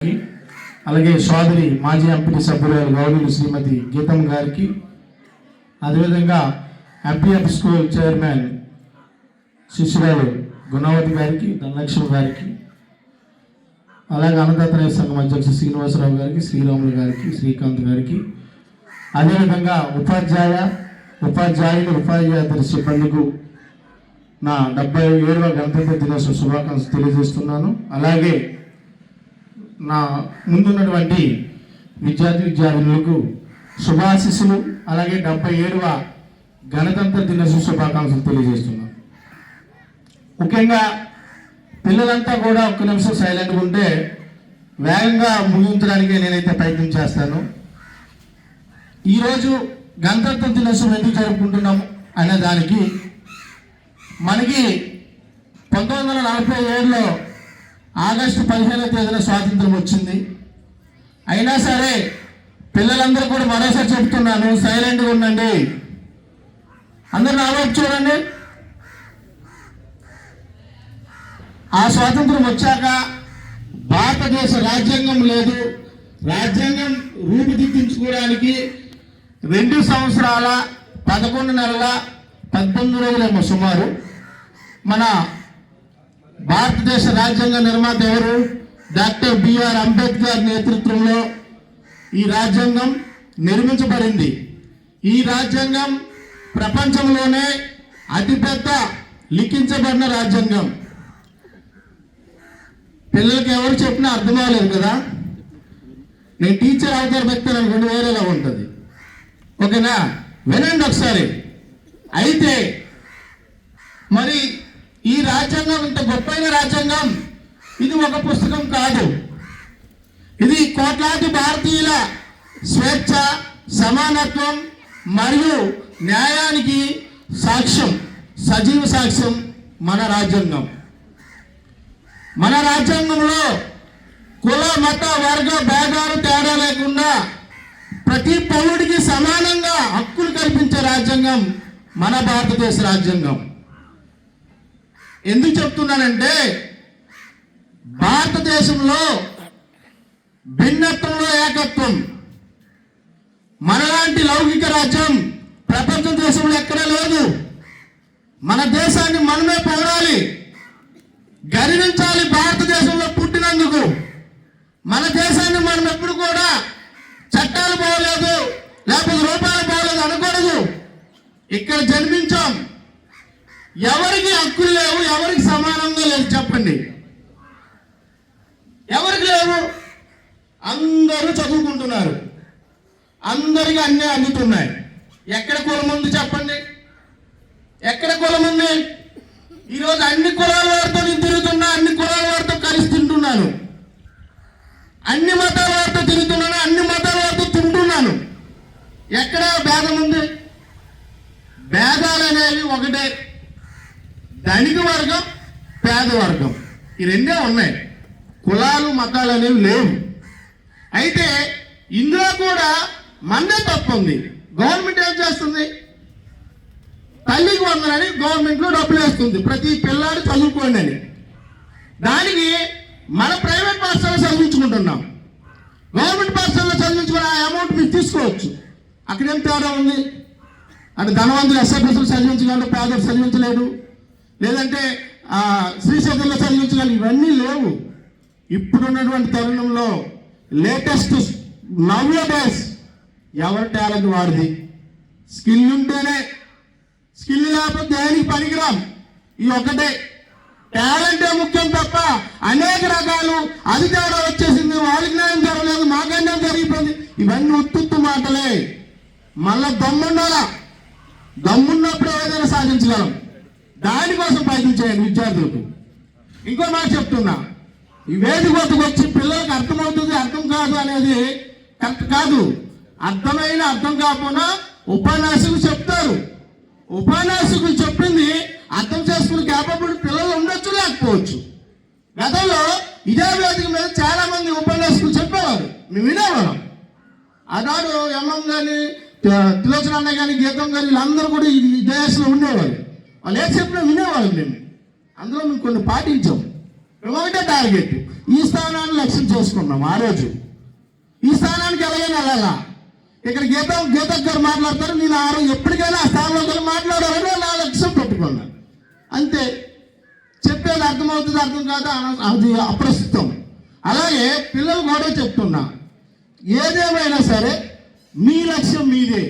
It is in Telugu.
అలాగే సోదరి మాజీ ఎంపీ సభ్యురాలు గౌరవ శ్రీమతి గీతమ్మ గారికి, అదేవిధంగా ఎంపీఎఫ్ స్కూల్ చైర్మన్ శిష్యురాలు గుణవతి గారికి, ధనలక్ష్మి గారికి, అలాగే అన్నదాత సంఘం అధ్యక్షుడు శ్రీనివాసరావు గారికి, శ్రీరాములు గారికి, శ్రీకాంత్ గారికి, అదేవిధంగా ఉపాధ్యాయులు సిబ్బందికు నా 77వ గణతంత్ర దినోత్సవ శుభాకాంక్షలు తెలియజేస్తున్నాను. అలాగే నా ముందున్నటువంటి విద్యార్థినులకు శుభాశీస్సులు, అలాగే 77వ గణతంత్ర దినోత్సవ శుభాకాంక్షలు తెలియజేస్తున్నాను. ముఖ్యంగా పిల్లలంతా కూడా ఒక్క నిమిషం సైలెంట్గా ఉంటే వేగంగా ముగించడానికి నేనైతే ప్రయత్నం చేస్తాను. ఈరోజు గణతంత్ర దినోత్సవం ఎందుకు జరుపుకుంటున్నాము అనే దానికి మనకి 1947లో ఆగస్టు 15వ తేదీన స్వాతంత్రం వచ్చింది. అయినా సరే పిల్లలందరూ కూడా మరోసారి చెప్తున్నాను, సైలెంట్గా ఉండండి. అందరూ నా వైపు చూడండి. ఆ స్వాతంత్రం వచ్చాక భారతదేశ రాజ్యాంగం లేదు. రాజ్యాంగం రూపుదిద్దించుకోవడానికి 2 సంవత్సరాల 11 నెలల 19 రోజులేమో సుమారు. మన భారతదేశ రాజ్యాంగ నిర్మాత ఎవరు? డాక్టర్ బిఆర్ అంబేద్కర్ నేతృత్వంలో ఈ రాజ్యాంగం నిర్మించబడింది. ఈ రాజ్యాంగం ప్రపంచంలోనే అతిపెద్ద లిఖించబడిన రాజ్యాంగం. పిల్లలకి ఎవరు చెప్పినా అర్థం అవ్వలేదు కదా. నేను టీచర్ అవుతారు వ్యక్తి అనుకోండి, వేరేలా ఉంటుంది. ఓకేనా? వినండి ఒకసారి. అయితే మరి ఈ రాజ్యాంగం ఇంత గొప్పైన రాజ్యాంగం, ఇది ఒక పుస్తకం కాదు. ఇది కోట్లాది భారతీయుల స్వేచ్ఛ, సమానత్వం మరియు న్యాయానికి సాక్ష్యం, సజీవ సాక్ష్యం మన రాజ్యాంగం. మన రాజ్యాంగంలో కుల, మత, వర్గ భేదాలు తేడా లేకుండా ప్రతి పౌరుడికి సమానంగా హక్కులు కల్పించే రాజ్యాంగం మన భారతదేశ రాజ్యాంగం. ఎందుకు చెప్తున్నానంటే భారతదేశంలో భిన్నత్వంలో ఏకత్వం. మనలాంటి లౌకిక రాజ్యం ప్రపంచ దేశంలో ఎక్కడా లేదు. మన దేశాన్ని మనమే పొగడాలి, గర్వించాలి. భారతదేశంలో పుట్టినందుకు మన దేశాన్ని మనం ఎప్పుడు కూడా చట్టాలు బాగోలేదు, లేకపోతే రూపాయలు బాగోలేదు అనకూడదు. ఇక్కడ జన్మించాం. ఎవరికి హక్కులు లేవు, ఎవరికి సమానంగా లేదు చెప్పండి. ఎవరికి లేవు? అందరూ చదువుకుంటున్నారు, అందరికీ అన్నీ అందుతున్నాయి. ఎక్కడ కులం ఉంది చెప్పండి? ఎక్కడ కులం ఉంది? ఈరోజు అన్ని కులాల వారితో నేను తిరుగుతున్నా, అన్ని కులాల వారితో కలిసి తింటున్నాను, అన్ని మతాల వారితో తిరుగుతున్నాను, అన్ని మతాల వారితో తింటున్నాను. ఎక్కడ భేదం ఉంది? భేదాలు అనేవి ఒకటే. ధనిక వర్గం, పేద వర్గం, ఈ రెండే ఉన్నాయి. కులాలు మతాలు అనేవి లేవు. అయితే ఇందులో కూడా మనదే తప్పు ఉంది. గవర్నమెంట్ ఏం చేస్తుంది? తల్లికి వందనని గవర్నమెంట్లో డబ్బులు వేస్తుంది, ప్రతి పిల్లాడు చదువుకోండి అని. దానికి మన ప్రైవేట్ పాఠశాలలో చదివించుకుంటున్నాం. గవర్నమెంట్ పాఠశాలలో చదివించుకుని ఆ అమౌంట్ మీరు తీసుకోవచ్చు. అక్కడేం తేడా ఉంది? అంటే ధనవంతులు ఎస్ఎఫ్ఎస్లు చదివించగలరు, పేదలు చదివించలేడు, లేదంటే శ్రీశైలంలో చదివించగలరు. ఇవన్నీ లేవు. ఇప్పుడున్నటువంటి తరుణంలో లేటెస్ట్ నవ్య డేస్ ఎవరి టాలెంట్ వాడిది. స్కిల్ ఉంటేనే, స్కిల్ లేకపోతే దేనికి పనికిరాం. ఈ ఒకటే టాలెంటే ముఖ్యం తప్ప అనేక రకాలు అధికారం వచ్చేసింది, వాళ్ళకి న్యాయం జరగలేదు, మాకు అన్యాయం జరిగిపోయింది, ఇవన్నీ ఉత్తుత్తు మాటలే. మళ్ళా దమ్ముండాలా, దమ్మున్నప్పుడు ఏదైనా సాధించగలం. దానికోసం ప్రయత్నం చేయండి విద్యార్థులకు. ఇంకో మాట చెప్తున్నా, ఈ వేదిక వద్దకు వచ్చి పిల్లలకు అర్థమవుతుంది అర్థం కాదు అనేది కరెక్ట్ కాదు. అర్థమైన అర్థం కాకుండా ఉపన్యాసకులు చెప్తారు. ఉపన్యాసకులు చెప్పింది అర్థం చేసుకునే క్యాపబుల్ పిల్లలు ఉండొచ్చు, లేకపోవచ్చు. గతంలో ఇదే వేదిక మీద చాలా మంది ఉపన్యాసకులు చెప్పేవారు, మేము వినేవాళ్ళం. ఆనాడు ఎమ్ఎం కానీ, తిలోచన అన్న కానీ, గీతం కానీ వీళ్ళందరూ కూడా ఈ దేశంలో ఉండేవాళ్ళు. వాళ్ళు ఏం చెప్పినా వినేవాళ్ళు. మేము అందులో మేము కొన్ని పాటించాం. ఒకటే టార్గెట్. ఈ స్థానాన్ని లక్ష్యం చేసుకున్నాం ఆ రోజు. ఈ స్థానానికి ఎలాగైనా వెళ్ళాలా. ఇక్కడ గీత గారు మాట్లాడతారు, నేను ఆ రోజు ఎప్పటికైనా ఆ స్థానంలో వెళ్ళి మాట్లాడాలని నా లక్ష్యం పెట్టుకున్నాను. అంతే. చెప్పేది అర్థమవుతుంది అర్థం కాదు అది అప్రస్తుతం. అలాగే పిల్లలు కూడా చెప్తున్నా, ఏదేమైనా సరే మీ లక్ష్యం మీదే.